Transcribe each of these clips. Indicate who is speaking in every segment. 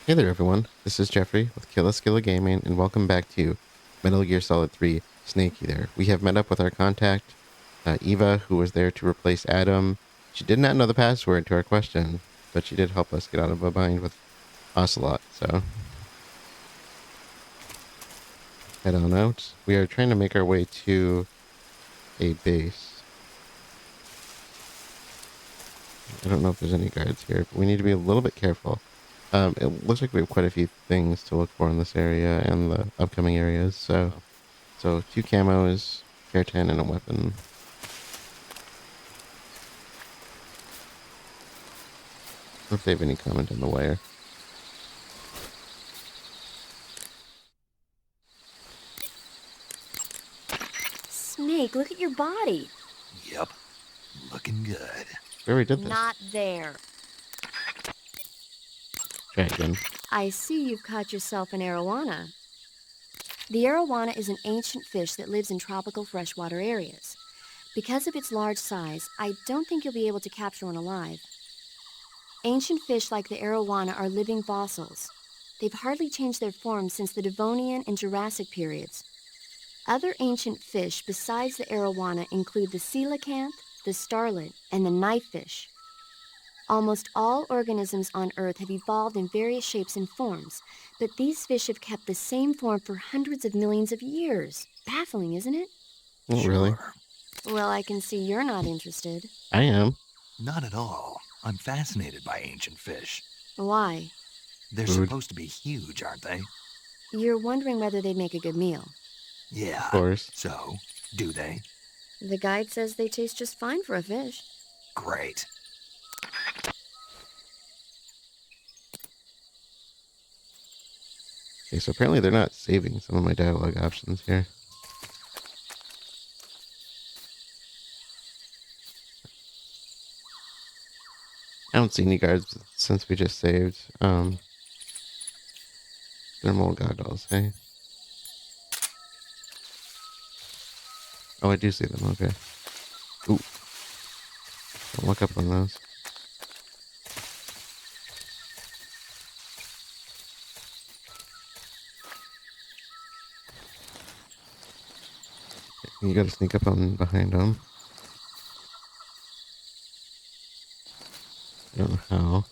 Speaker 1: Hey there, everyone. This is Jeffrey with Killa Skilla Gaming, and welcome back to Metal Gear Solid 3 Snakey there. We have met up with our contact, Eva, who was there to replace Adam. She did not know the password to our question, but she did help us get out of a bind with Ocelot, so head on out. We are trying to make our way to a base. I don't know if there's any guards here, but we need to be a little bit careful. It looks like we have quite a few things to look for in this area and the upcoming areas, so two camos, care 10, and a weapon. If they have any comment on the wire.
Speaker 2: Snake, look at your body.
Speaker 3: Yep, looking good.
Speaker 1: We already did this.
Speaker 2: Not there.
Speaker 1: Try again.
Speaker 2: I see you've caught yourself an arowana. The arowana is an ancient fish that lives in tropical freshwater areas. Because of its large size, I don't think you'll be able to capture one alive. Ancient fish like the arowana are living fossils. They've hardly changed their form since the Devonian and Jurassic periods. Other ancient fish besides the arowana include the coelacanth, the starlet, and the knifefish. Almost all organisms on Earth have evolved in various shapes and forms, but these fish have kept the same form for hundreds of millions of years. Baffling, isn't it?
Speaker 1: Not really.
Speaker 3: Sure.
Speaker 2: Well, I can see you're not interested.
Speaker 1: I am.
Speaker 3: Not at all. I'm fascinated by ancient fish.
Speaker 2: Why?
Speaker 3: They're
Speaker 1: Food.
Speaker 3: supposed to be huge, aren't they?
Speaker 2: You're wondering whether they'd make a good meal.
Speaker 3: Yeah.
Speaker 1: Of course.
Speaker 3: So, do they?
Speaker 2: The guide says they taste just fine for a fish.
Speaker 3: Great.
Speaker 1: Okay, so apparently they're not saving some of my dialogue options here. I don't see any guards since we just saved. Thermal goggles, hey? Oh, I do see them, okay. Ooh. Don't look up on those. You gotta sneak up on behind them. I don't know how.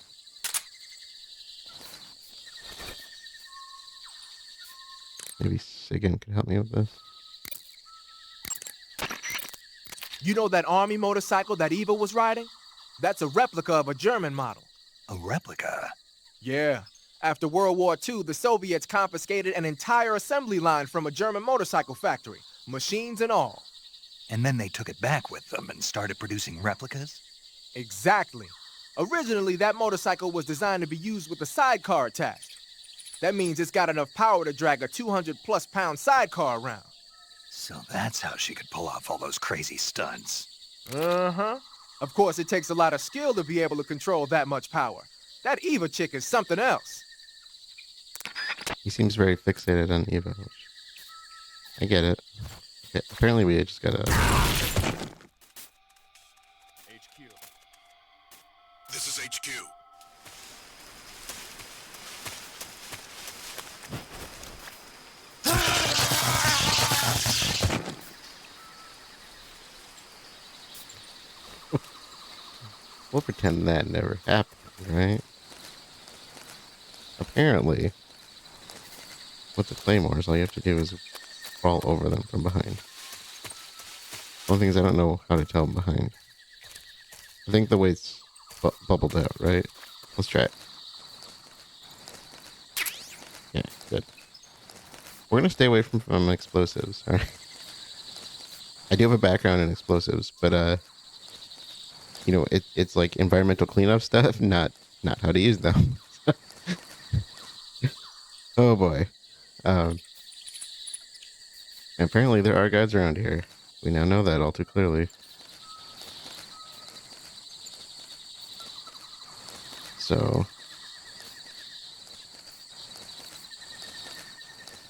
Speaker 1: Maybe Sigan could help me with this.
Speaker 4: You know that army motorcycle that Eva was riding? That's a replica of a German model.
Speaker 3: A replica?
Speaker 4: Yeah. After World War II, the Soviets confiscated an entire assembly line from a German motorcycle factory, machines and all.
Speaker 3: And then they took it back with them and started producing replicas?
Speaker 4: Exactly. Originally, that motorcycle was designed to be used with a sidecar attached. That means it's got enough power to drag a 200-plus pound sidecar around.
Speaker 3: So that's how she could pull off all those crazy stunts.
Speaker 4: Uh-huh. Of course, it takes a lot of skill to be able to control that much power. That Eva chick is something else.
Speaker 1: He seems very fixated on Eva, which I get it. Okay, apparently we just gotta...
Speaker 5: HQ. This is HQ.
Speaker 1: We'll pretend that never happened, right? Apparently, with the claymores, all you have to do is crawl over them from behind. One thing is I don't know how to tell them behind. I think the weight's bubbled out, right? Let's try it. Yeah, good. We're gonna stay away from explosives, alright? I do have a background in explosives, but it's like environmental cleanup stuff, not how to use them. Oh boy. Apparently there are guards around here. We now know that all too clearly. So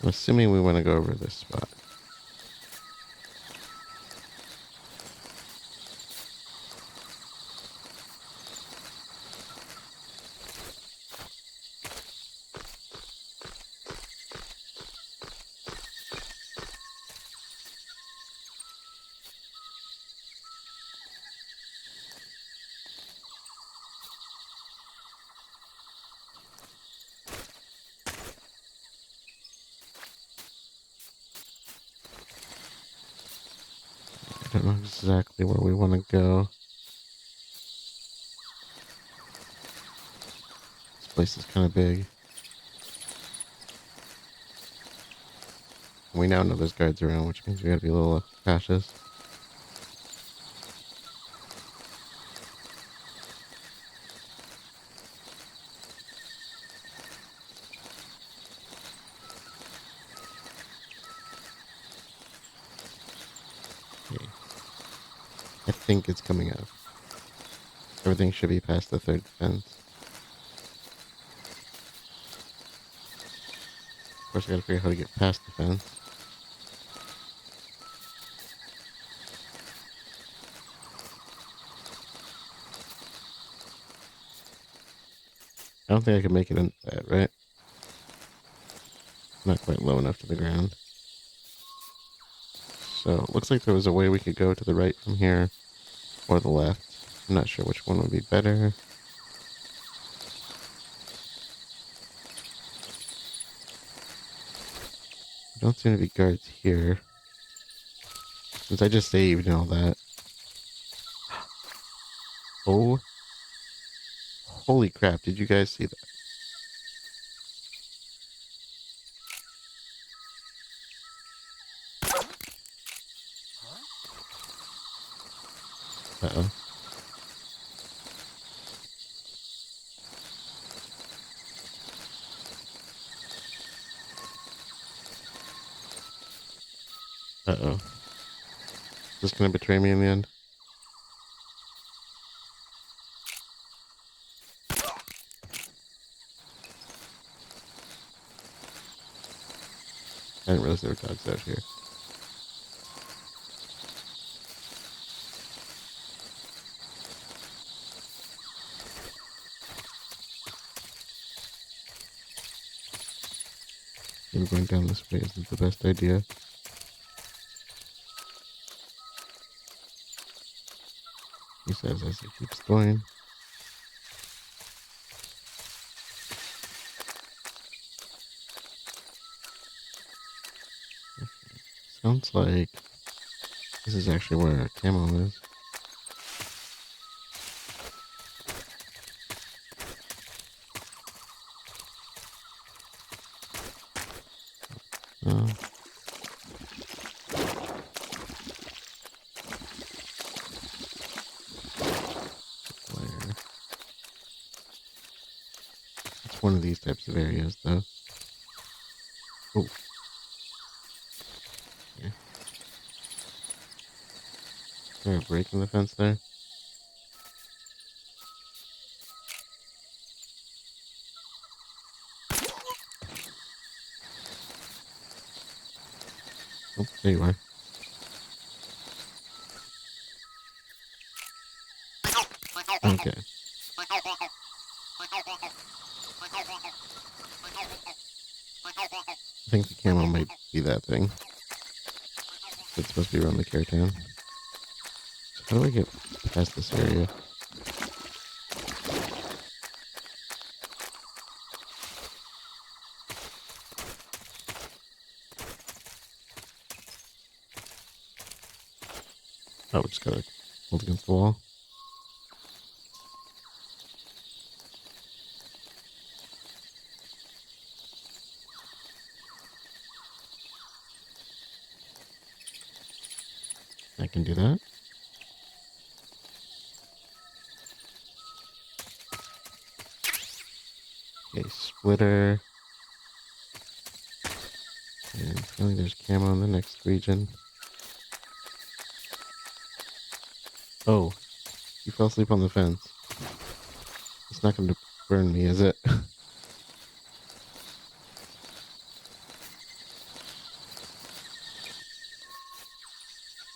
Speaker 1: I'm assuming we want to go over this spot. don't know exactly where we want to go. This place is kind of big. We now know there's guards around, which means we gotta be a little cautious. Okay. I think it's coming up. Everything should be past the third fence. Of course, I gotta figure out how to get past the fence. I don't think I can make it into that, right? Not quite low enough to the ground. So, it looks like there was a way we could go to the right from here, or the left. I'm not sure which one would be better. Don't seem to be guards here. Since I just saved and all that. Oh. Holy crap, did you guys see that? Uh-oh. Uh-oh. Is this gonna betray me in the end? I didn't realize there were dogs out here. Maybe going down this way isn't the best idea. He says as he keeps going. Sounds like this is actually where our camo is. Oh. Where? It's one of these types of areas, though. Oh. Yeah. Is there a break in the fence there? Oh, there you are. Okay. I think the camo might be that thing. It's supposed to be around the Caratan. So how do I get past this area? Oh, we just gotta hold against the wall. I can do that. Okay, splitter. And apparently there's camo in the next region. Oh, you fell asleep on the fence. It's not going to burn me, is it?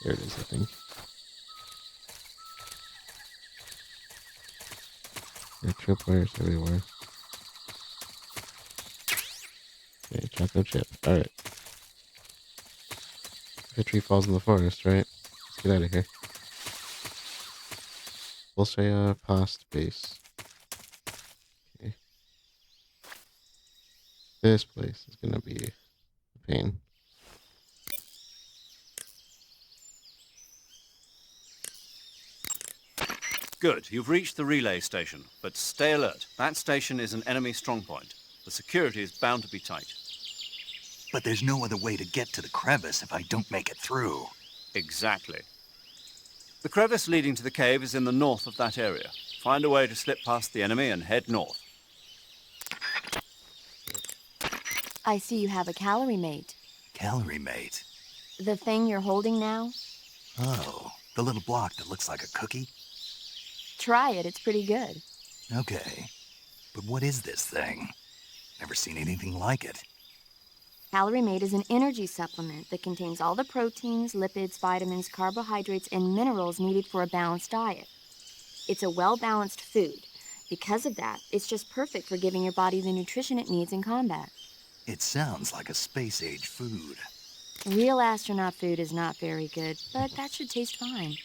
Speaker 1: There it is, I think. There are tripwires everywhere. Okay, chocolate chip. Alright. If a tree falls in the forest, right? Let's get out of here. Bolshaya Past Base. Okay. This place is gonna be a pain.
Speaker 6: Good. You've reached the relay station, but stay alert. That station is an enemy strongpoint. The security is bound to be tight.
Speaker 3: But there's no other way to get to the crevice if I don't make it through.
Speaker 6: Exactly. The crevice leading to the cave is in the north of that area. Find a way to slip past the enemy and head north.
Speaker 2: I see you have a calorie mate.
Speaker 3: Calorie mate.
Speaker 2: The thing you're holding now?
Speaker 3: Oh, the little block that looks like a cookie?
Speaker 2: Try it, it's pretty good.
Speaker 3: Okay. But what is this thing? Never seen anything like it.
Speaker 2: Calorie Mate is an energy supplement that contains all the proteins, lipids, vitamins, carbohydrates, and minerals needed for a balanced diet. It's a well-balanced food. Because of that, it's just perfect for giving your body the nutrition it needs in combat.
Speaker 3: It sounds like a space-age food.
Speaker 2: Real astronaut food is not very good, but that should taste fine.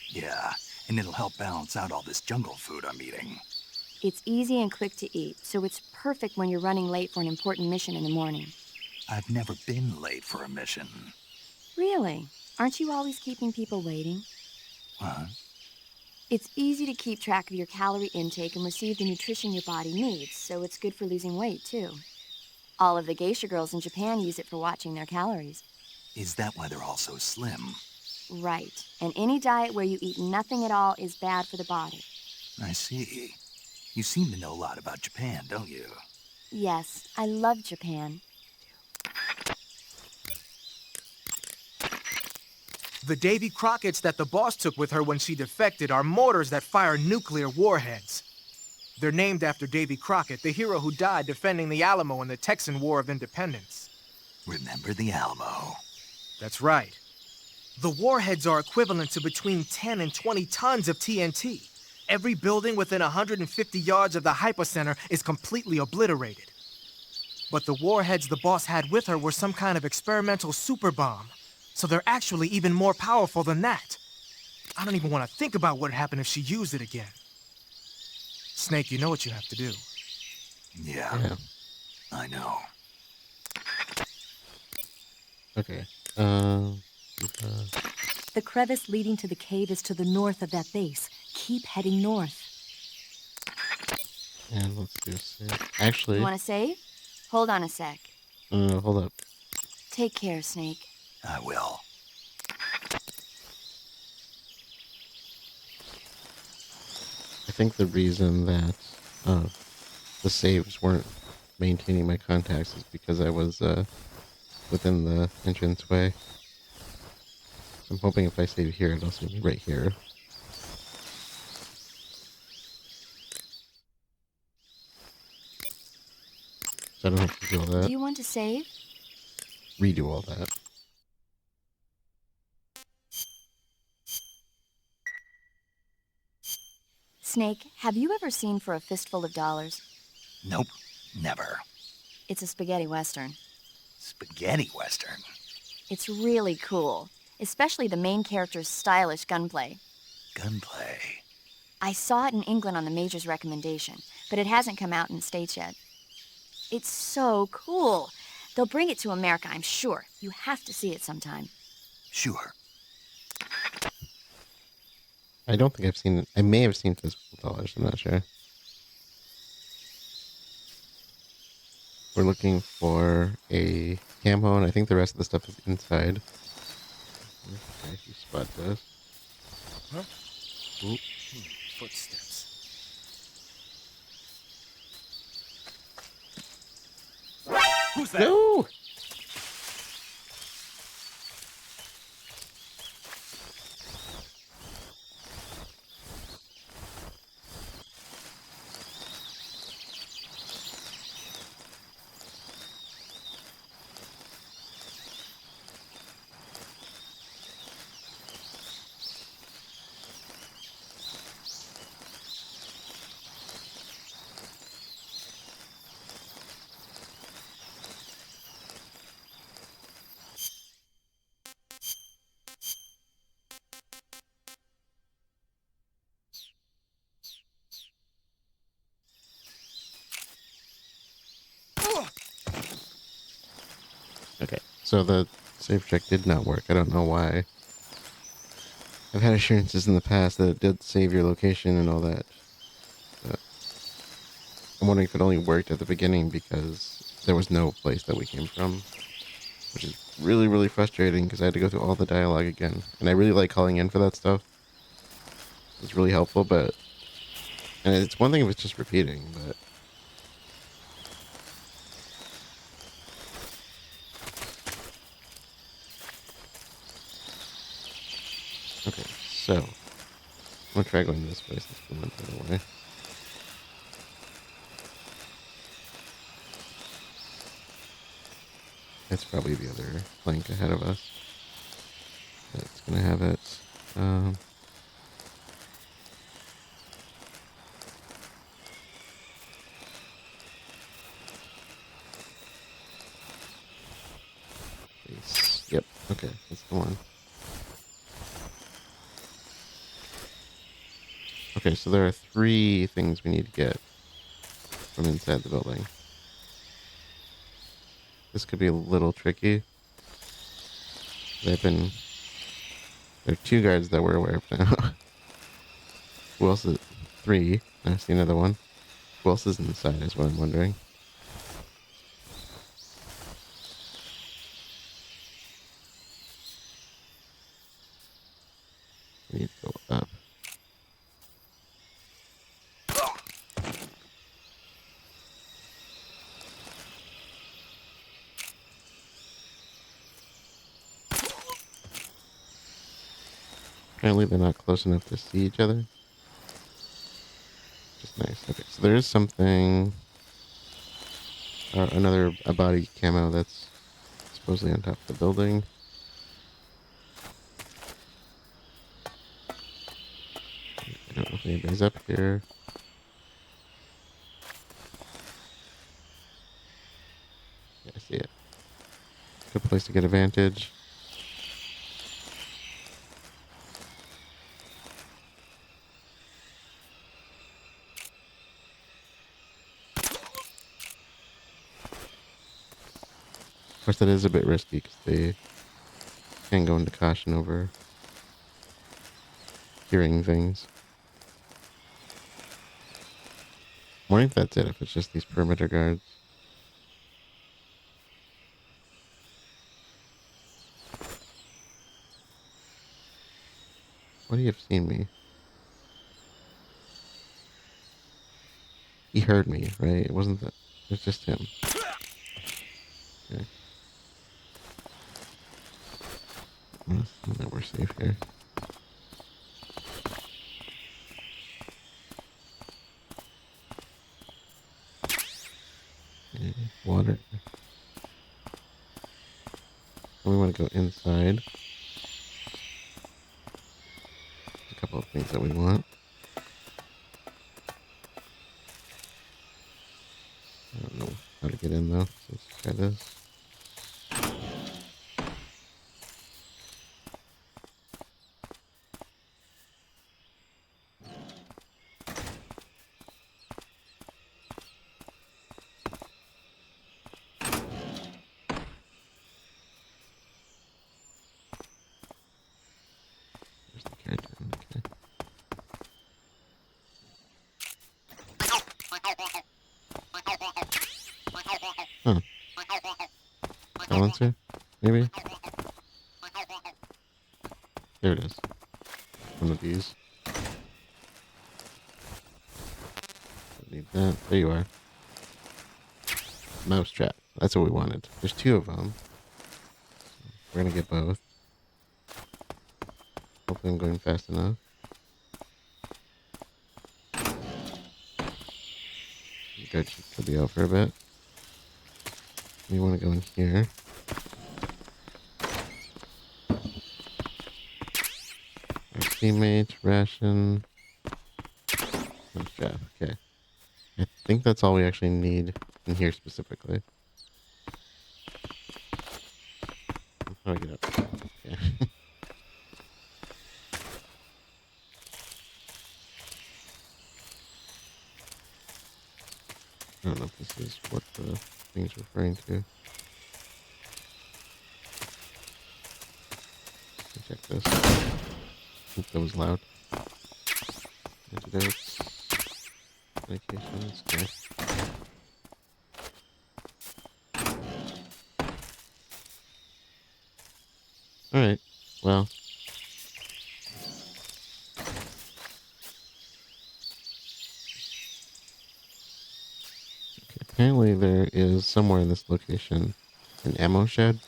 Speaker 3: Yeah, and it'll help balance out all this jungle food I'm eating.
Speaker 2: It's easy and quick to eat, so it's perfect when you're running late for an important mission in the morning.
Speaker 3: I've never been late for a mission.
Speaker 2: Really? Aren't you always keeping people waiting?
Speaker 3: Huh?
Speaker 2: It's easy to keep track of your calorie intake and receive the nutrition your body needs, so it's good for losing weight, too. All of the geisha girls in Japan use it for watching their calories.
Speaker 3: Is that why they're all so slim?
Speaker 2: Right. And any diet where you eat nothing at all is bad for the body.
Speaker 3: I see. You seem to know a lot about Japan, don't you?
Speaker 2: Yes, I love Japan.
Speaker 4: The Davy Crockett's that the boss took with her when she defected are mortars that fire nuclear warheads. They're named after Davy Crockett, the hero who died defending the Alamo in the Texan War of Independence.
Speaker 3: Remember the Alamo.
Speaker 4: That's right. The warheads are equivalent to between 10 and 20 tons of TNT. Every building within 150 yards of the hypocenter is completely obliterated. But the warheads the boss had with her were some kind of experimental super bomb. So they're actually even more powerful than that. I don't even want to think about what would happen if she used it again. Snake, you know what you have to do.
Speaker 3: Yeah. I know.
Speaker 1: Okay.
Speaker 7: The crevice leading to the cave is to the north of that base. Keep heading north.
Speaker 1: And let's do save. Actually,
Speaker 2: You want to save? Hold on a sec.
Speaker 1: hold up.
Speaker 2: Take care, Snake.
Speaker 3: I will.
Speaker 1: I think the reason that the saves weren't maintaining my contacts is because I was within the entranceway. I'm hoping if I save here, it'll save me right here. So I don't have to do all that.
Speaker 2: Do you want to save?
Speaker 1: Redo all that.
Speaker 2: Snake, have you ever seen For a Fistful of Dollars?
Speaker 3: Nope. Never.
Speaker 2: It's a spaghetti western.
Speaker 3: Spaghetti Western.
Speaker 2: It's really cool, especially the main character's stylish gunplay.
Speaker 3: Gunplay.
Speaker 2: I saw it in England on the Major's recommendation, but it hasn't come out in the States yet. It's so cool. They'll bring it to America, I'm sure. You have to see it sometime.
Speaker 3: Sure.
Speaker 1: I don't think I've seen it. I may have seen Fistful of Dollars. I'm not sure. We're looking for a camo, and I think the rest of the stuff is inside. Okay, if you spot this.
Speaker 4: Huh?
Speaker 1: Oop.
Speaker 4: Footsteps. Who's that?
Speaker 1: No! Okay, so the save check did not work. I don't know why. I've had assurances in the past that it did save your location and all that. But I'm wondering if it only worked at the beginning because there was no place that we came from, which is really, really frustrating because I had to go through all the dialogue again. And I really like calling in for that stuff. It's really helpful, but... And it's one thing if it's just repeating, but... Okay, so... I'm gonna try going this way since we went the other way. That's probably the other plank ahead of us. That's gonna have it. Yep. Okay, that's the one. Okay, so there are 3 things we need to get from inside the building. This could be a little tricky. There are 2 guards that we're aware of now. Who else is... 3. I see another one. Who else is inside is what I'm wondering. We need to go up. Apparently they're not close enough to see each other. Just nice. Okay, so there is something... a body camo that's supposedly on top of the building. I don't know if anybody's up here. Yeah, I see it. Good place to get a vantage. Of course, that is a bit risky because they can go into caution over hearing things. I'm wondering if that's it, if it's just these perimeter guards. Would he have seen me? He heard me, right? It wasn't that. It was just him. Okay. Well, we're safe here. Okay, water. And we want to go inside. There's a couple of things that we want. I don't know how to get in though, so let's try this. There's the character. Okay. Huh. Balancer? Maybe? There it is. One of these. Don't need that. There you are. Mousetrap. That's what we wanted. There's 2 of them. We're gonna get both. Hopefully I'm going fast enough. The guard should be out for a bit. We want to go in here. Our teammate, ration. Mousetrap. Okay. I think that's all we actually need in here specifically. How do I get up? Okay. I don't know if this is what the thing's referring to. Check this. Oops, that was loud. Antidotes. Medications. Okay. Alright. Well. Okay, apparently there is somewhere in this location an ammo shed.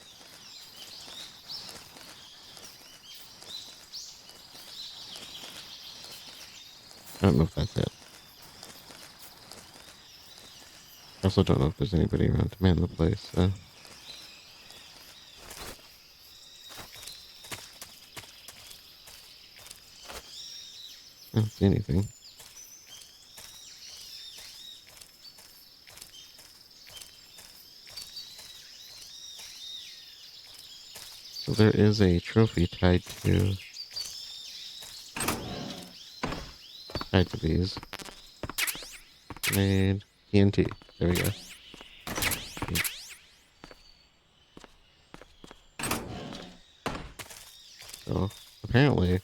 Speaker 1: I don't know if that's it. I also don't know if there's anybody around to man the place. I don't see anything. So there is a trophy tied to these. Grenade. TNT. There we go. So apparently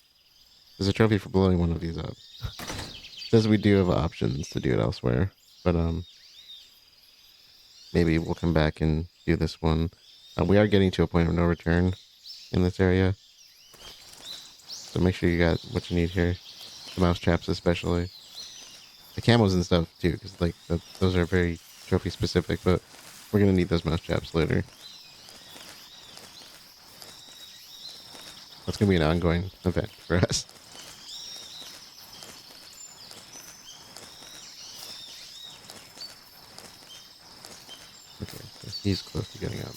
Speaker 1: there's a trophy for blowing one of these up. Says we do have options to do it elsewhere, but maybe we'll come back and do this one. We are getting to a point of no return in this area, so make sure you got what you need here. The mouse traps especially. The camos and stuff too, because like those are very trophy specific, but we're gonna need those mouse traps later. That's gonna be an ongoing event for us. Okay, so he's close to getting up.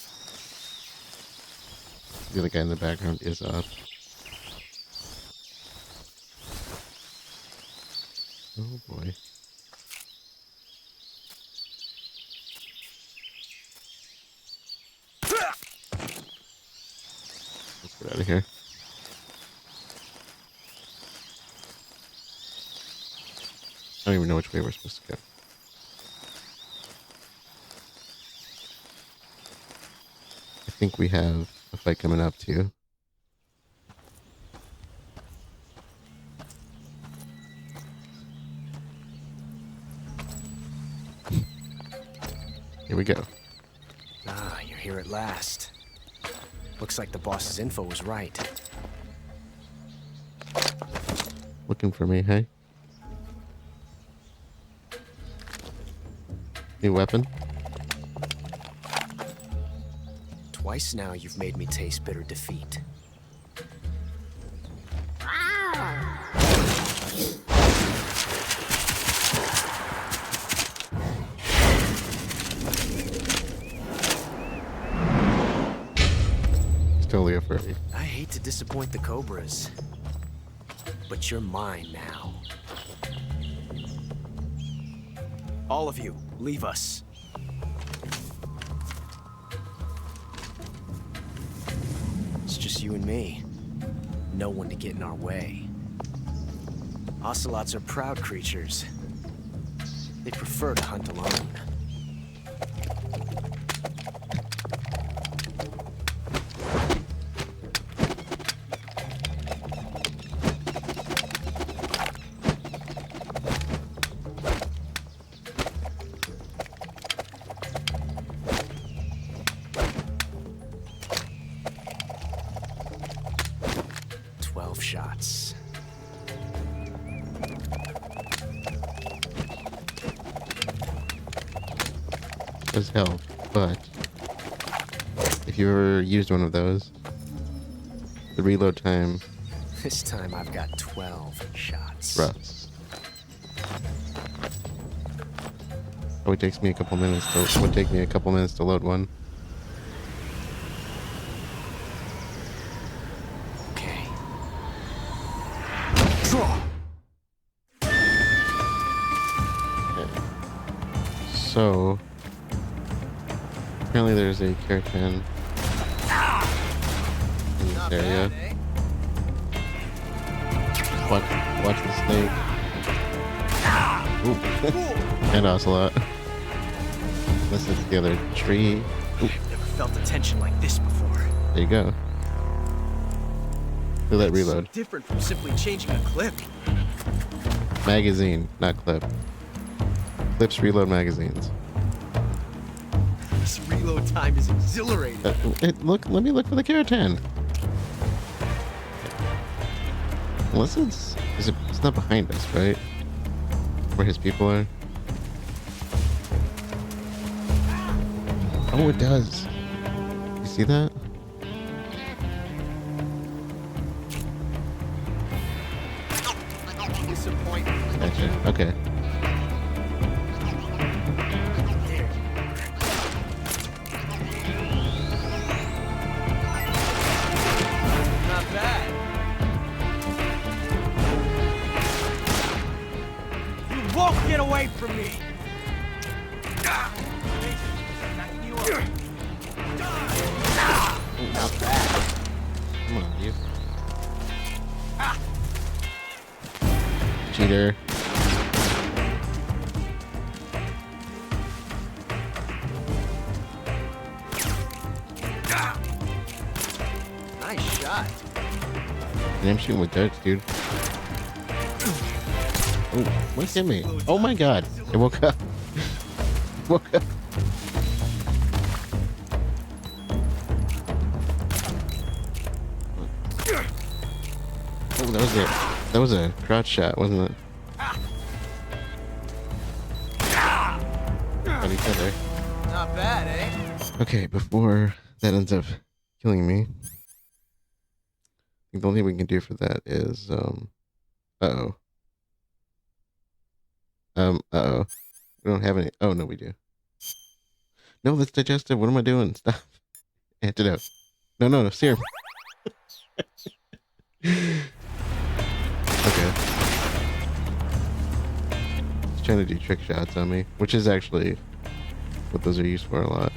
Speaker 1: The other guy in the background is up. Oh boy. Let's get out of here. I don't even know which way we're supposed to go. I think we have a fight coming up too. Here we go.
Speaker 8: Ah, you're here at last. Looks like the boss's info was right.
Speaker 1: Looking for me, hey? New weapon?
Speaker 8: Twice now you've made me taste bitter defeat.
Speaker 1: It's totally a furry.
Speaker 8: I hate to disappoint the Cobras, but you're mine now. All of you, leave us. It's just you and me. No one to get in our way. Ocelots are proud creatures. They prefer to hunt alone. Shots.
Speaker 1: As hell, but if you ever used one of those, the reload time.
Speaker 8: This time I've got 12 shots.
Speaker 1: Rough. Oh, it takes me a couple minutes to. Would take me a couple minutes to load one. So, apparently there's a caravan in this area. Watch the snake. Ooh. And Ocelot. This is the other tree. Ooh.
Speaker 8: I've never felt a tension like this before.
Speaker 1: There you go. Look at that reload.
Speaker 8: Different from simply changing a clip.
Speaker 1: Magazine, not clip. Clips reload magazines.
Speaker 8: This reload time is exhilarating.
Speaker 1: Look, let me look for the Keratin. Unless it's not behind us, right? Where his people are. Oh, it does. You see that?
Speaker 8: Disappointment.
Speaker 1: Gotcha. Okay.
Speaker 8: Not bad. You won't get away from me. Backing you up. Not bad.
Speaker 1: Come on, you. Cheater.
Speaker 8: Nice shot.
Speaker 1: And I'm shooting with darts, dude. Oh, what hit me? Oh my god. It woke up. Woke up. Oh, that was a crouch shot, wasn't it? At each other.
Speaker 8: Not bad, eh?
Speaker 1: Okay, before that ends up killing me, I think the only thing we can do for that is uh-oh. We don't have any. Oh no, we do. No, that's digestive. What am I doing? Stop. Antidote. No, serum. Okay. He's trying to do trick shots on me, which is actually what those are used for a lot.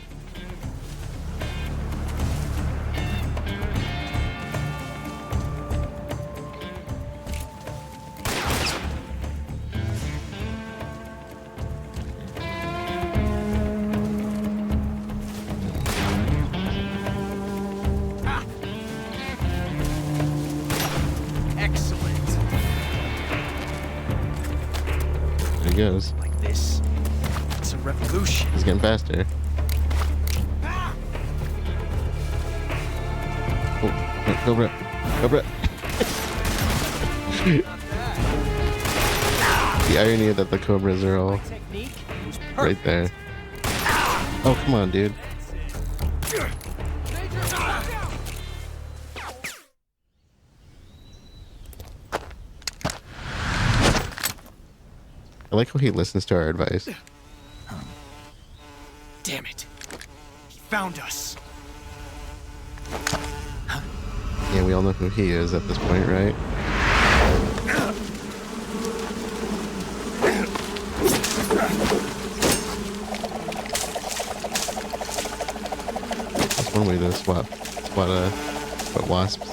Speaker 8: Excellent.
Speaker 1: There he goes.
Speaker 8: Like this. It's a revolution.
Speaker 1: He's getting faster. Oh, no, Cobra. Cobra. The irony of that the Cobras are all
Speaker 8: Technique was perfect.
Speaker 1: right there. Oh, come on, dude. I like how he listens to our advice.
Speaker 8: Damn it. He found us.
Speaker 1: Yeah, we all know who he is at this point, right? That's one way to swap wasps.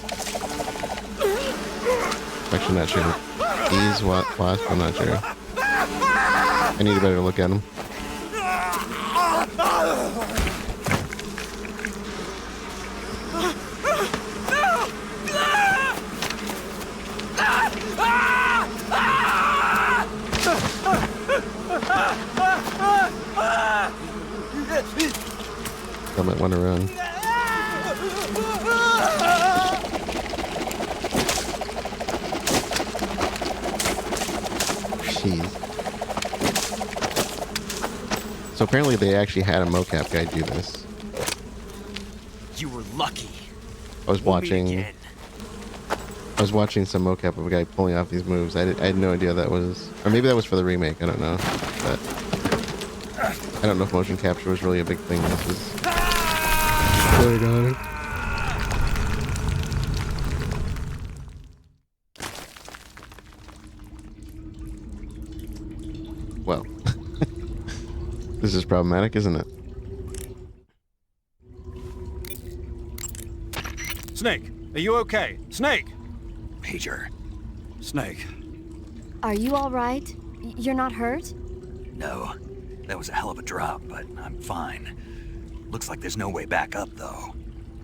Speaker 1: Actually, not sure. These wasps, I'm not sure. I need a better look at them. I might want to run. Jeez. So apparently they actually had a mocap guy do this.
Speaker 8: You were lucky.
Speaker 1: I was
Speaker 8: We'll meet
Speaker 1: watching
Speaker 8: again.
Speaker 1: some mocap of a guy pulling off these moves. I had no idea that was, or maybe that was for the remake. I don't know, but I don't know if motion capture was really a big thing. This was going on. Well, this is problematic, isn't it?
Speaker 6: Snake, are you okay? Snake!
Speaker 3: Major.
Speaker 6: Snake.
Speaker 2: Are you all right? You're not hurt?
Speaker 3: No. That was a hell of a drop, but I'm fine. Looks like there's no way back up, though.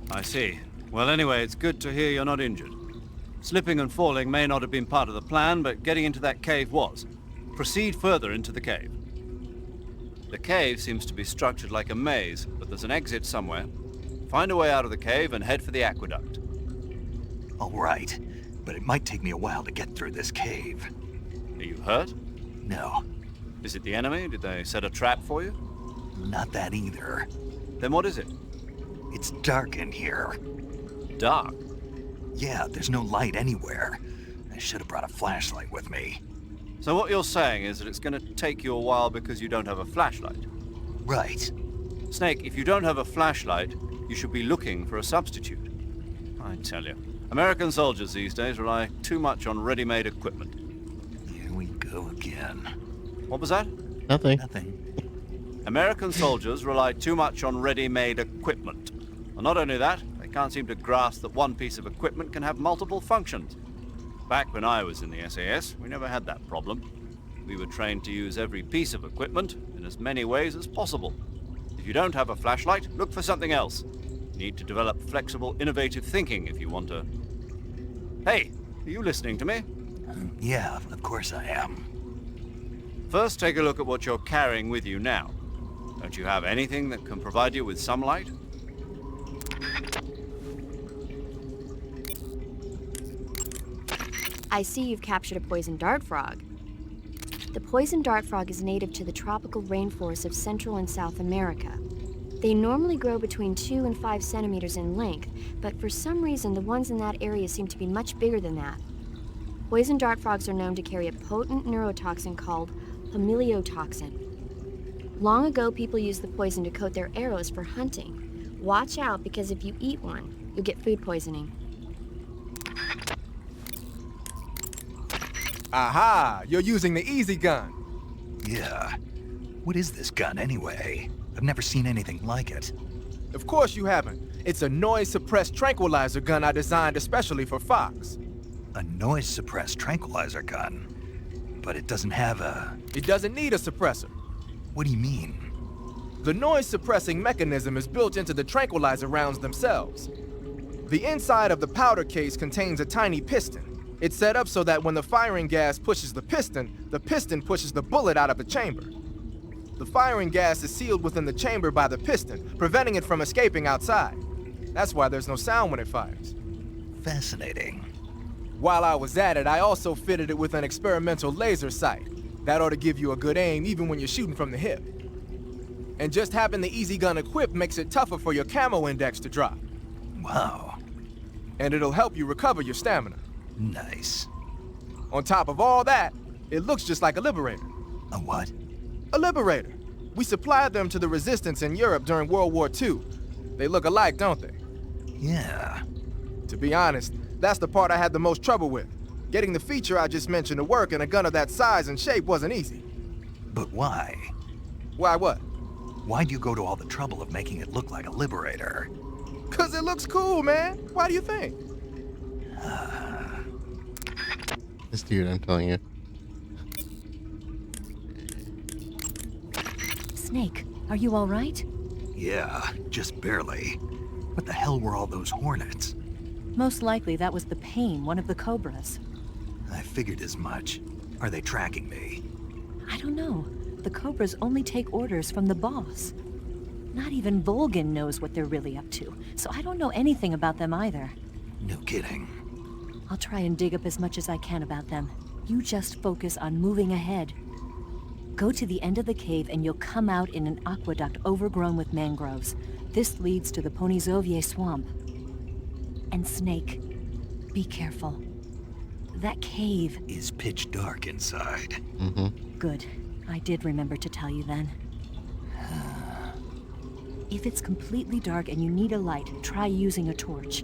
Speaker 6: I see. Well, anyway, it's good to hear you're not injured. Slipping and falling may not have been part of the plan, but getting into that cave was. Proceed further into the cave. The cave seems to be structured like a maze, but there's an exit somewhere. Find a way out of the cave and head for the aqueduct.
Speaker 3: All right, but it might take me a while to get through this cave.
Speaker 6: Are you hurt?
Speaker 3: No,
Speaker 6: Is it the enemy? Did they set a trap for you?
Speaker 3: not that either.
Speaker 6: Then what is it?
Speaker 3: It's dark in here.
Speaker 6: Dark.
Speaker 3: Yeah, there's no light anywhere. I should have brought a flashlight with me.
Speaker 6: So what you're saying is that it's going to take you a while because you don't have a flashlight.
Speaker 3: Right.
Speaker 6: Snake, if you don't have a flashlight, you should be looking for a substitute. I tell you, American soldiers these days rely too much on ready-made equipment.
Speaker 3: Here we go again.
Speaker 6: What was that?
Speaker 1: Nothing.
Speaker 3: Nothing.
Speaker 6: American soldiers rely too much on ready-made equipment. And not only that, they can't seem to grasp that one piece of equipment can have multiple functions. Back when I was in the SAS, we never had that problem. We were trained to use every piece of equipment in as many ways as possible. If you don't have a flashlight, look for something else. You need to develop flexible, innovative thinking if you want to... Hey, are you listening to me?
Speaker 3: Yeah, of course I am.
Speaker 6: First, take a look at what you're carrying with you now. Don't you have anything that can provide you with some light?
Speaker 2: I see you've captured a poison dart frog. The poison dart frog is native to the tropical rainforests of Central and South America. They normally grow between 2 and 5 centimeters in length, but for some reason the ones in that area seem to be much bigger than that. Poison dart frogs are known to carry a potent neurotoxin called humiliotoxin. Long ago, people used the poison to coat their arrows for hunting. Watch out, because if you eat one, you'll get food poisoning.
Speaker 4: Aha! You're using the easy gun.
Speaker 3: Yeah. What is this gun anyway? I've never seen anything like it.
Speaker 4: Of course you haven't. It's a noise-suppressed tranquilizer gun I designed especially for Fox.
Speaker 3: A noise-suppressed tranquilizer gun. But it doesn't have a...
Speaker 4: It doesn't need a suppressor.
Speaker 3: What do you mean?
Speaker 4: The noise-suppressing mechanism is built into the tranquilizer rounds themselves. The inside of the powder case contains a tiny piston. It's set up so that when the firing gas pushes the piston pushes the bullet out of the chamber. The firing gas is sealed within the chamber by the piston, preventing it from escaping outside. That's why there's no sound when it fires.
Speaker 3: Fascinating.
Speaker 4: While I was at it, I also fitted it with an experimental laser sight. That ought to give you a good aim even when you're shooting from the hip. And just having the easy gun equipped makes it tougher for your camo index to drop.
Speaker 3: Wow.
Speaker 4: And it'll help you recover your stamina.
Speaker 3: Nice.
Speaker 4: On top of all that, it looks just like a Liberator.
Speaker 3: A what?
Speaker 4: A Liberator. We supplied them to the resistance in Europe during World War II. They look alike, don't they?
Speaker 3: Yeah.
Speaker 4: To be honest, that's the part I had the most trouble with. Getting the feature I just mentioned to work in a gun of that size and shape wasn't easy.
Speaker 3: But why?
Speaker 4: Why what?
Speaker 3: Why'd you go to all the trouble of making it look like a Liberator?
Speaker 4: 'Cause it looks cool, man. Why do you think?
Speaker 1: This dude, I'm telling you.
Speaker 7: Snake, are you all right?
Speaker 3: Yeah, just barely. What the hell were all those hornets?
Speaker 7: Most likely that was the Pain, one of the Cobras.
Speaker 3: I figured as much. Are they tracking me?
Speaker 7: I don't know. The Cobras only take orders from the boss. Not even Volgin knows what they're really up to, so I don't know anything about them either.
Speaker 3: No kidding.
Speaker 7: I'll try and dig up as much as I can about them. You just focus on moving ahead. Go to the end of the cave and you'll come out in an aqueduct overgrown with mangroves. This leads to the Ponizovye swamp. And Snake, be careful. That cave...
Speaker 3: Is pitch dark inside.
Speaker 1: Mm-hmm.
Speaker 7: Good. I did remember to tell you then. If it's completely dark and you need a light, try using a torch.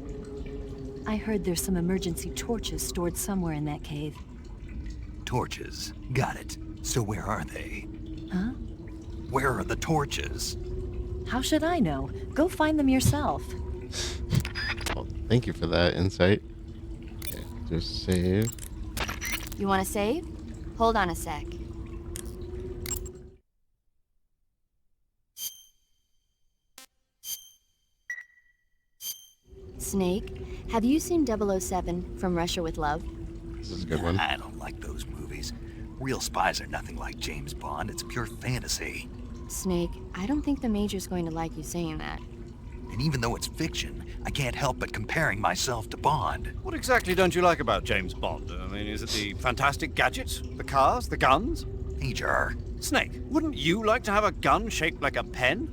Speaker 7: I heard there's some emergency torches stored somewhere in that cave.
Speaker 3: Torches. Got it. So where are they?
Speaker 7: Huh?
Speaker 3: Where are the torches?
Speaker 7: How should I know? Go find them yourself.
Speaker 1: Well, thank you for that insight. Okay, just save.
Speaker 2: You want to save? Hold on a sec. Snake, Have you seen 007 from Russia with Love?
Speaker 1: This is a good one.
Speaker 3: I don't like those movies. Real spies are nothing like James Bond. It's pure fantasy.
Speaker 2: Snake, I don't think the Major's going to like you saying that.
Speaker 3: And even though it's fiction, I can't help but comparing myself to Bond.
Speaker 6: What exactly don't you like about James Bond? I mean, is it the fantastic gadgets, the cars, the guns?
Speaker 3: Major,
Speaker 6: Snake, wouldn't you like to have a gun shaped like a pen?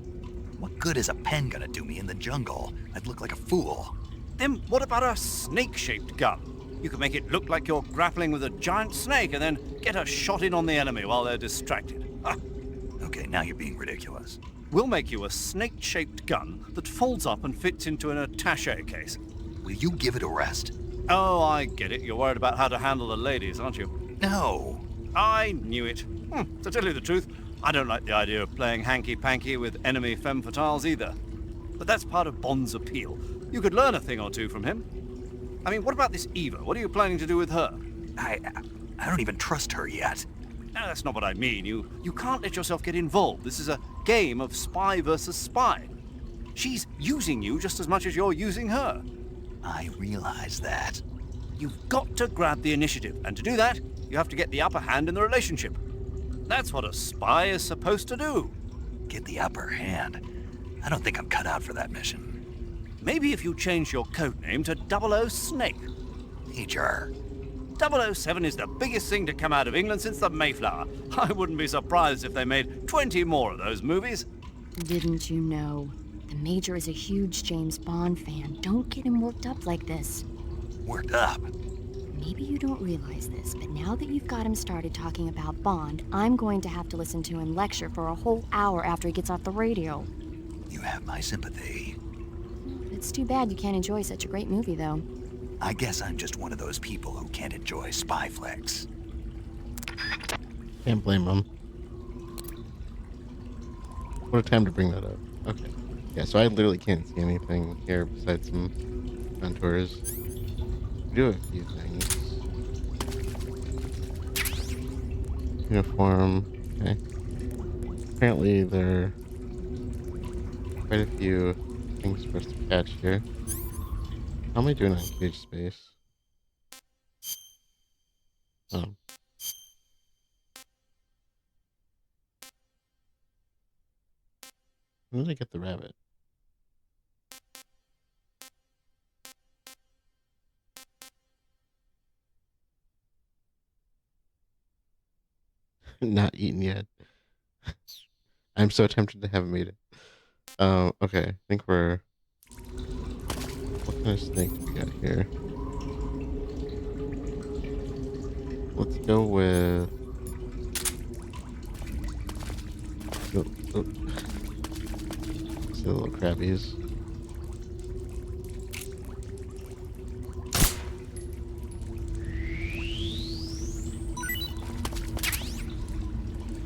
Speaker 3: what good is a pen gonna do me in the jungle? I'd look like a fool.
Speaker 6: Then what about a snake-shaped gun? You could make it look like you're grappling with a giant snake and then get a shot in on the enemy while they're distracted. Ah,
Speaker 3: Okay, now you're being ridiculous.
Speaker 6: we'll make you a snake-shaped gun that folds up and fits into an attaché case.
Speaker 3: Will you give it a rest?
Speaker 6: Oh, I get it. You're worried about how to handle the ladies, aren't you?
Speaker 3: No.
Speaker 6: I knew it. To tell you the truth, I don't like the idea of playing hanky-panky with enemy femme fatales either. But that's part of Bond's appeal. You could learn a thing or two from him. I mean, what about this Eva? What are you planning to do with her?
Speaker 3: I don't even trust her yet.
Speaker 6: No, that's not what I mean. You can't let yourself get involved. This is a game of spy versus spy. She's using you just as much as you're using her.
Speaker 3: I realize that.
Speaker 6: You've got to grab the initiative, and to do that, you have to get the upper hand in the relationship. That's what a spy is supposed to do.
Speaker 3: Get the upper hand. I don't think I'm cut out for that mission.
Speaker 6: Maybe if you change your code name to 00 Snake.
Speaker 3: Major.
Speaker 6: 007 is the biggest thing to come out of England since the Mayflower. I wouldn't be surprised if they made 20 more of those movies.
Speaker 2: Didn't you know? The Major is a huge James Bond fan. Don't get him worked up like this.
Speaker 3: Worked up.
Speaker 2: Maybe you don't realize this, but now that you've got him started talking about Bond, I'm going to have to listen to him lecture for a whole hour after he gets off the radio.
Speaker 3: You have my sympathy.
Speaker 2: It's too bad you can't enjoy such a great movie, though.
Speaker 3: I guess I'm just one of those people who can't enjoy spy flicks.
Speaker 1: Can't blame him. What a time to bring that up. Okay. Yeah, so I literally can't see anything here besides some contours. We do have a few things. Uniform. Okay. Apparently there are quite a few things for us to catch here. How am I doing on cage space? Oh. When did I get the rabbit? Not eaten yet. I'm so tempted to have made it. Okay, I think we're... What kind of snake do we got here? Let's go with... See the little crabbies.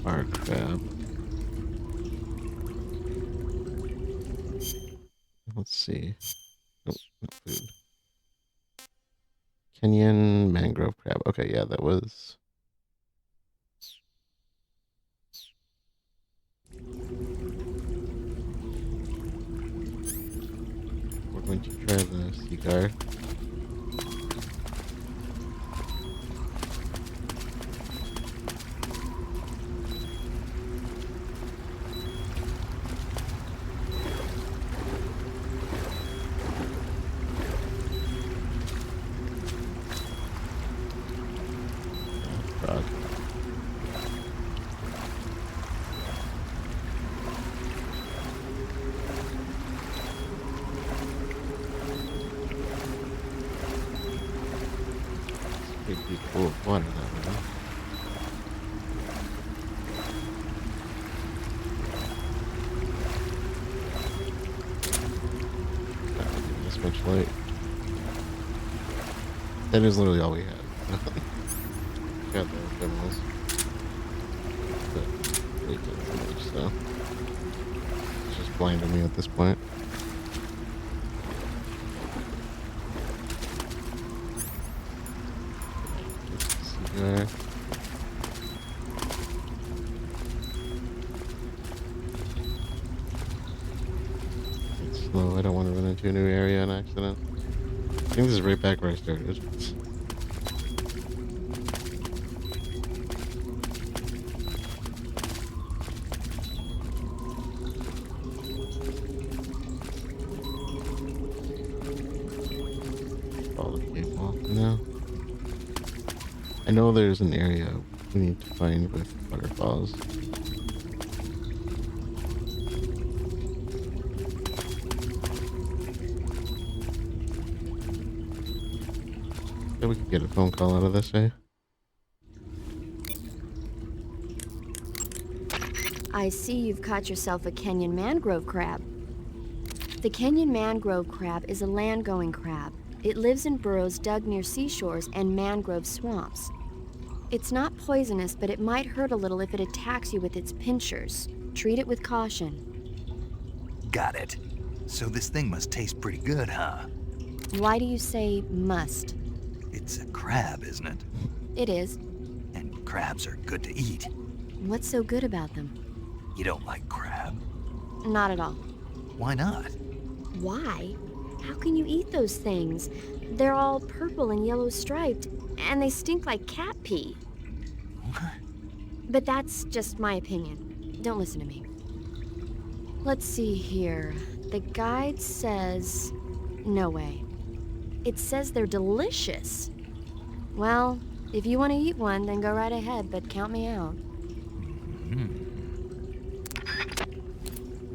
Speaker 1: Bar crab. Let's see. Nope, not food. Kenyan mangrove crab. Okay, yeah, that was... We're going to try the cigar. Frog. Pretty cool of water that way. Not giving this much light. That is literally all we had. Got the demos. But they didn't do much, so it's just blinding me at this point. Cigar. It's slow. I don't want to run into a new area on accident. think this is right back where I started. Follow the cave wall for now. I know there's an area we need to find with waterfalls. Yeah, we could get a phone call out of this, eh?
Speaker 2: I see you've caught yourself a Kenyan mangrove crab. The Kenyan mangrove crab is a land-going crab. It lives in burrows dug near seashores and mangrove swamps. It's not poisonous, but it might hurt a little if it attacks you with its pinchers. Treat it with caution.
Speaker 3: Got it. So this thing must taste pretty good, huh?
Speaker 2: Why do you say must?
Speaker 3: It's a crab, isn't it?
Speaker 2: It is.
Speaker 3: And crabs are good to eat.
Speaker 2: What's so good about them?
Speaker 3: You don't like crab?
Speaker 2: Not at all.
Speaker 3: Why not?
Speaker 2: Why? How can you eat those things? They're all purple and yellow striped, and they stink like cat pee. But that's just my opinion. Don't listen to me. Let's see here. The guide says... No way. It says they're delicious. Well, if you want to eat one, then go right ahead, but count me out.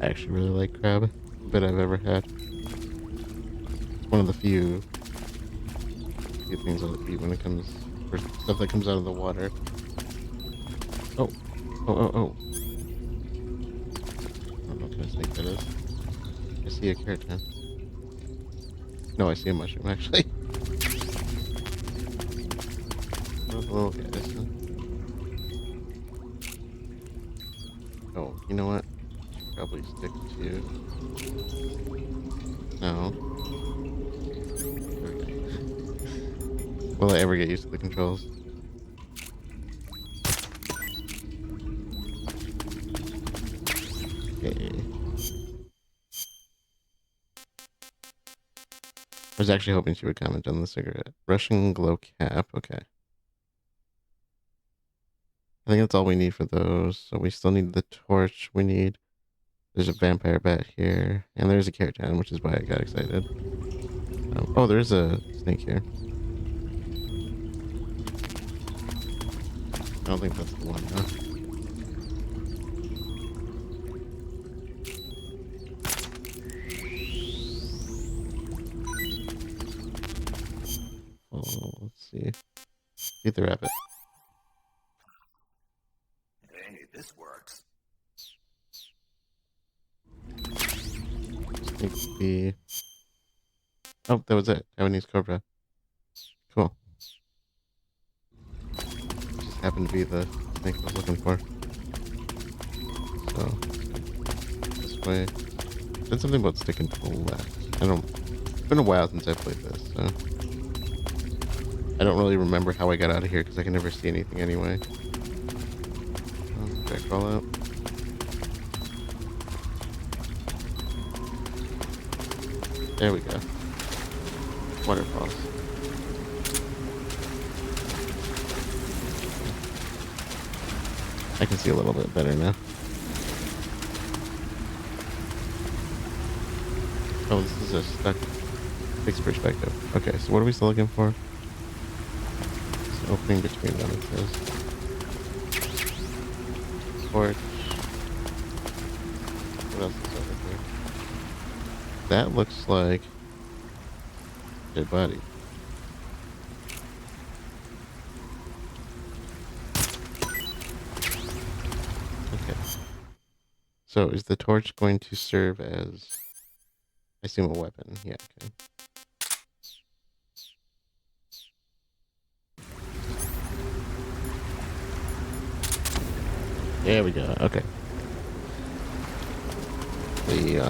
Speaker 1: I actually really like crab. Bet I've ever had. It's one of the few things I'll eat when it comes for stuff that comes out of the water. Oh. I don't know what kind of snake that is. I see a keratin. No, I see a mushroom actually. Oh, little guys. Oh, you know what? Probably stick to... No. Okay. Will I ever get used to the controls? Okay. I was actually hoping she would comment on the cigarette. Russian glow cap, okay. I think that's all we need for those. So we still need the torch. There's a vampire bat here. And there's a keratin, which is why I got excited. Oh, there's a snake here. I don't think that's the one, huh? Oh, let's see. Eat the rabbit.
Speaker 3: Hey, this works.
Speaker 1: Snake would be... Oh, that was it. Taiwanese cobra. Cool. Just happened to be the snake I was looking for. So, this way. Said something about sticking to the left. It's been a while since I played this, so... I don't really remember how I got out of here because I can never see anything anyway. Did I crawl out? There we go. Waterfalls. I can see a little bit better now. Oh, this is a stuck fixed perspective. Okay, so what are we still looking for? It's an opening between them, it says. Torch. What else is over here? That looks like dead body. Okay. So is the torch going to serve as, I assume, a weapon? Yeah, okay. There we go. Okay. The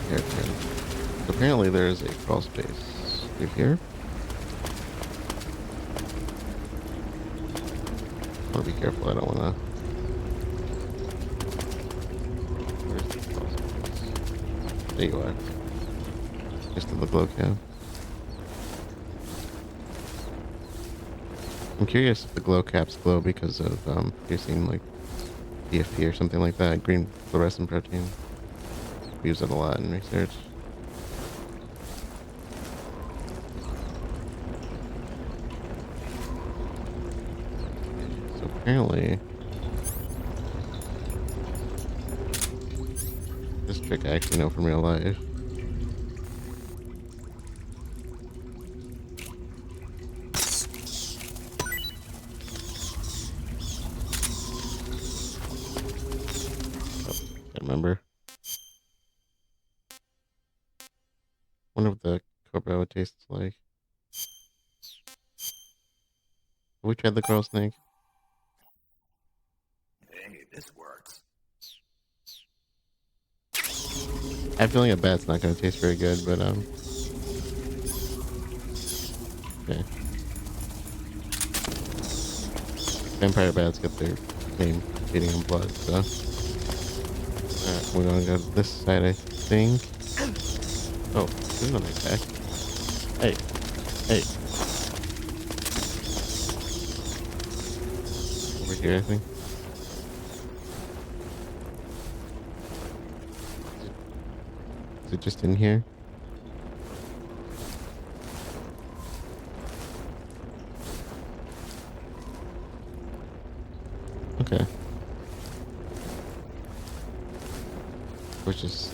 Speaker 1: hairpin. Apparently there's a crawl space through here. I want to be careful. I don't want to. Where's the crawl space? There you are. Just to the glow cam. I'm curious if the glow caps glow because of piercing like DFP or something like that. Green fluorescent protein. We use it a lot in research. So apparently, this trick I actually know from real life. Can't remember. Wonder what the cobra tastes like. Have we tried the coral snake?
Speaker 3: Hey, this works.
Speaker 1: I have a feeling a bat's not going to taste very good, but okay. Vampire bats get their name feeding on blood, so alright, we're gonna go to this side, I think. Oh, there's another attack. Hey, hey. Over here, I think. Is it just in here? Okay. Which is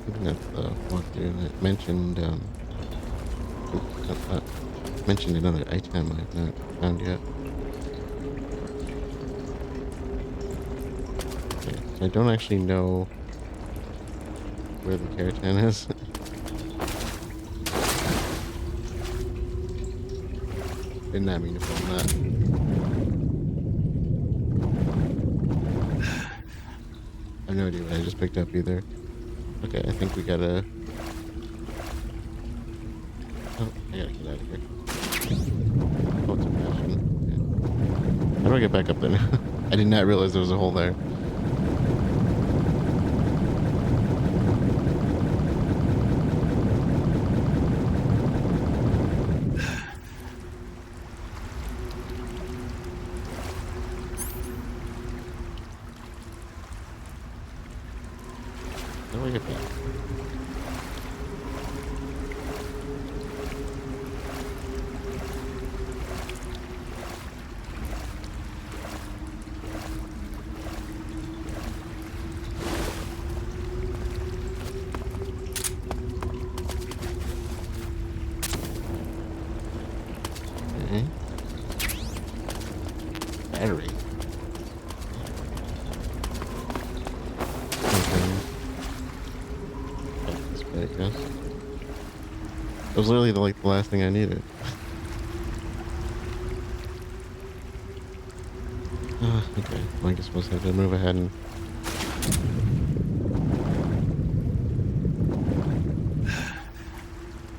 Speaker 1: looking at the walkthrough and it mentioned mentioned another item I've not found yet. Okay, so I don't actually know where the Keratin is. Did not mean to film that. I have no idea what I just picked up either. Okay, I think we gotta... Oh, I gotta get out of here. Oh, it's a passion. Okay. How do I get back up there now? I did not realize there was a hole there. How do I get back? Okay. Battery. I guess. It was literally the last thing I needed. Okay. Well, I guess we'll just have to move ahead and...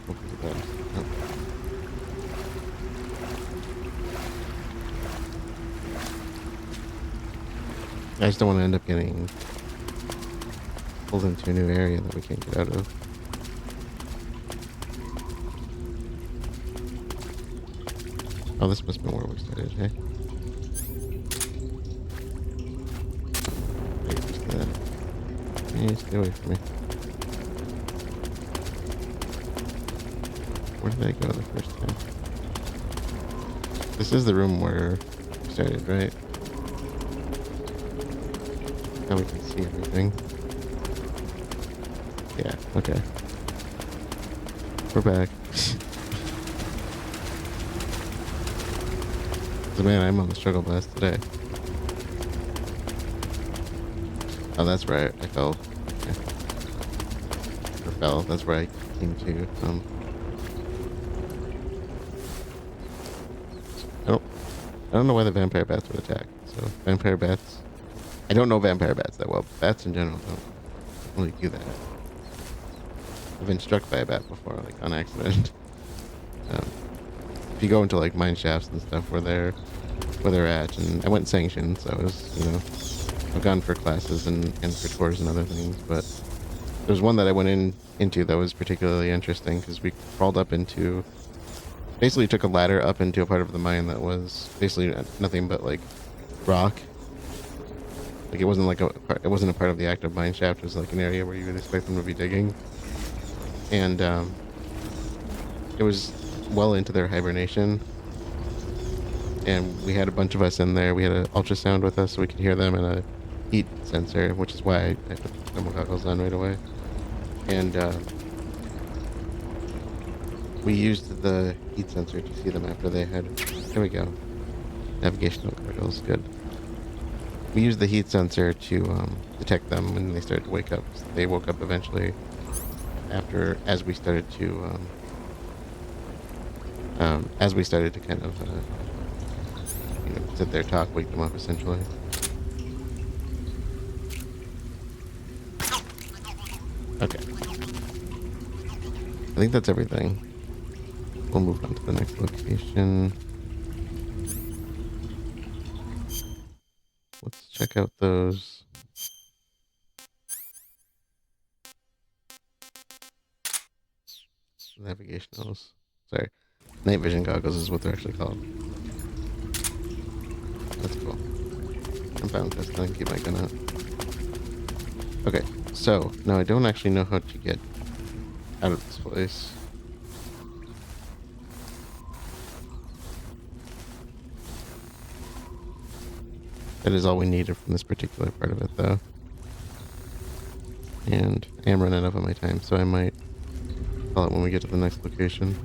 Speaker 1: Hopefully that... Oh. I just don't want to end up getting pulled into a new area that we can't get out of. Oh, this must have been where we started, hey? Hey, just that. Hey, stay away from me. Where did I go the first time? This is the room where we started, right? Now we can see everything. Yeah, okay. We're back. So man, I'm on the struggle bus today. Oh, that's right. I fell. Okay. Or fell. That's where I came to. I don't know why the vampire bats would attack. So vampire bats. I don't know vampire bats that well. Bats in general don't really do that. I've been struck by a bat before, like on accident. If you go into like mine shafts and stuff where they're at, and I went sanctioned, so it was, you know, I've gone for classes and for tours and other things, but there was one that I went into that was particularly interesting because we crawled up into basically took a ladder up into a part of the mine that was basically nothing but like rock. Like it wasn't like it wasn't a part of the active mine shaft. It was like an area where you would expect them to be digging, and it was well into their hibernation. And we had a bunch of us in there. We had an ultrasound with us so we could hear them, and a heat sensor, which is why I put the thermal goggles on right away. And we used the heat sensor to see them after they had. There we go. Navigational goggles, good. We used the heat sensor to detect them when they started to wake up. They woke up eventually as we started to kind of sit there, talk, wake them up essentially. Okay. I think that's everything. We'll move on to the next location. Let's check out those. Navigationals. Sorry. Night vision goggles is what they're actually called. That's cool. I'm fine with this thing. Keep my gun out. Okay, so now I don't actually know how to get out of this place. That is all we needed from this particular part of it, though. And I am running out of my time, so I might call it when we get to the next location.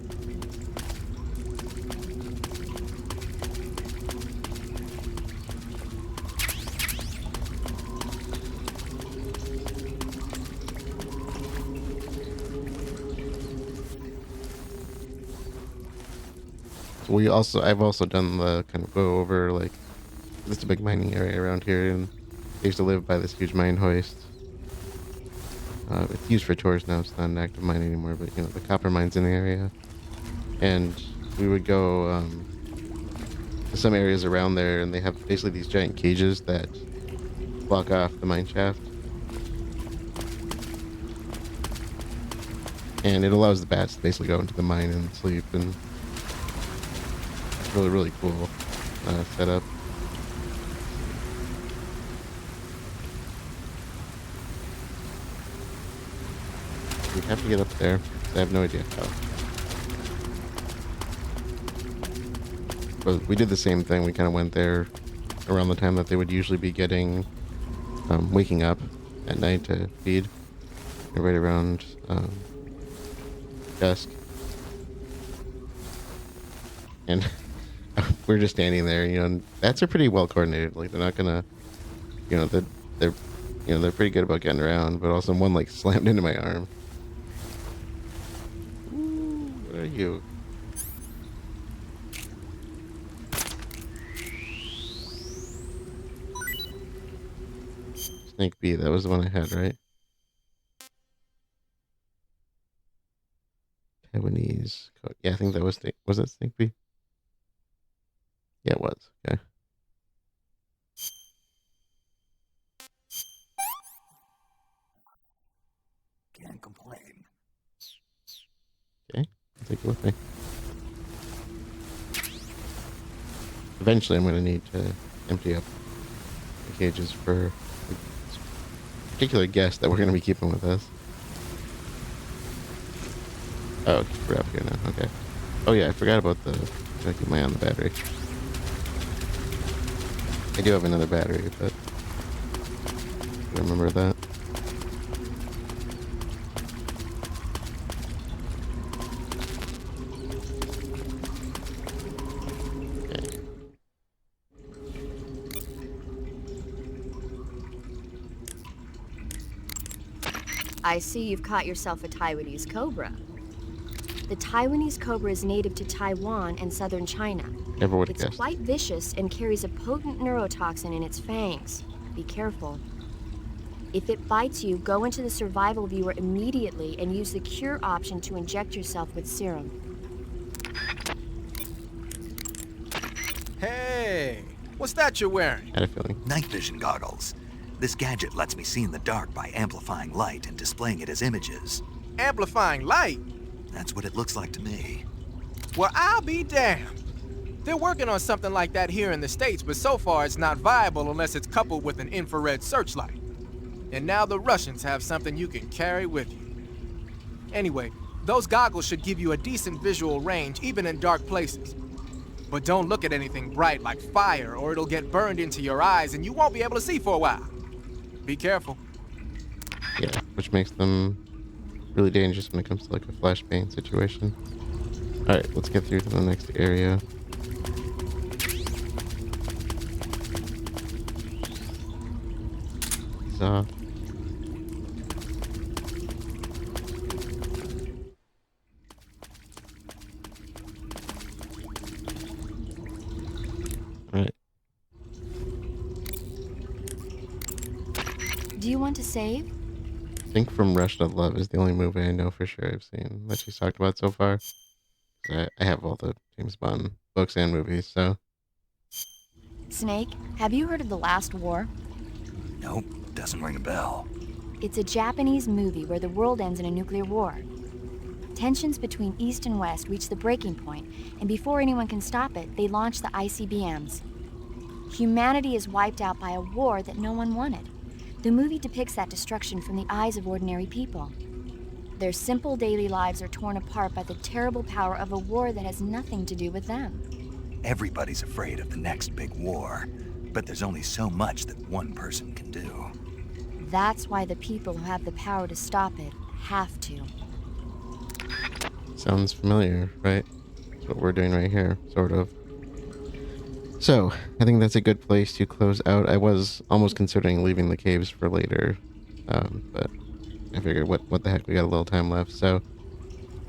Speaker 1: I've also done the kind of go over, like, it's a big mining area around here, and I used to live by this huge mine hoist. It's used for tours now. It's not an active mine anymore, but the copper mines in the area. And we would go to some areas around there, and they have basically these giant cages that block off the mine shaft. And it allows the bats to basically go into the mine and sleep, and really, really cool setup. We have to get up there. I have no idea how. But we did the same thing. We kind of went there around the time that they would usually be waking up at night to feed. Right around dusk. And we're just standing there, and bats are pretty well coordinated. Like, they're not gonna, they're pretty good about getting around. But also, one like slammed into my arm. Ooh, what are you? Snake B, that was the one I had, right? Taiwanese code. Yeah, I think that was that Snake B? Yeah, it was. Okay.
Speaker 3: Can't complain.
Speaker 1: Okay, I'll take it with me. Eventually, I'm going to need to empty up the cages for a particular guest that we're going to be keeping with us. Oh, we're up here now. Okay. Oh yeah, I forgot about I keep my eye on the battery. I do have another battery, but I remember that. Okay.
Speaker 2: I see you've caught yourself a Taiwanese cobra. The Taiwanese cobra is native to Taiwan and southern China.
Speaker 1: Never would have
Speaker 2: It's
Speaker 1: guessed.
Speaker 2: quite vicious and carries a potent neurotoxin in its fangs. Be careful. If it bites you, go into the survival viewer immediately and use the cure option to inject yourself with serum.
Speaker 4: Hey, what's that you're wearing?
Speaker 1: I had a feeling.
Speaker 3: Night vision goggles. This gadget lets me see in the dark by amplifying light and displaying it as images.
Speaker 4: Amplifying light?
Speaker 3: That's what it looks like to me.
Speaker 4: Well, I'll be damned. They're working on something like that here in the States, but so far it's not viable unless it's coupled with an infrared searchlight. And now the Russians have something you can carry with you. Anyway, those goggles should give you a decent visual range even in dark places. But don't look at anything bright like fire or it'll get burned into your eyes and you won't be able to see for a while. Be careful.
Speaker 1: Yeah, which makes them really dangerous when it comes to like a flashbang situation. Alright, let's get through to the next area. So, alright.
Speaker 2: Do you want to save?
Speaker 1: I think From Russia to Love is the only movie I know for sure I've seen that she's talked about so far. I have all the James Bond books and movies, so.
Speaker 2: Snake, have you heard of The Last War?
Speaker 3: Nope, doesn't ring a bell.
Speaker 2: It's a Japanese movie where the world ends in a nuclear war. Tensions between East and West reach the breaking point, and before anyone can stop it, they launch the ICBMs. Humanity is wiped out by a war that no one wanted. The movie depicts that destruction from the eyes of ordinary people. Their simple daily lives are torn apart by the terrible power of a war that has nothing to do with them.
Speaker 3: Everybody's afraid of the next big war, but there's only so much that one person can do.
Speaker 2: That's why the people who have the power to stop it have to.
Speaker 1: Sounds familiar, right? That's what we're doing right here, sort of. So, I think that's a good place to close out. I was almost considering leaving the caves for later, but I figured what the heck, we got a little time left. So,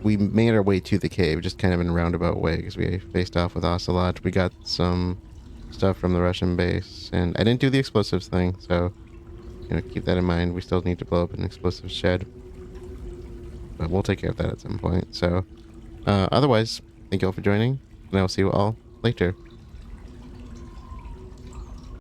Speaker 1: we made our way to the cave, just kind of in a roundabout way, because we faced off with Ocelot. We got some stuff from the Russian base, and I didn't do the explosives thing, so keep that in mind. We still need to blow up an explosive shed, but we'll take care of that at some point. So, otherwise, thank you all for joining, and I will see you all later.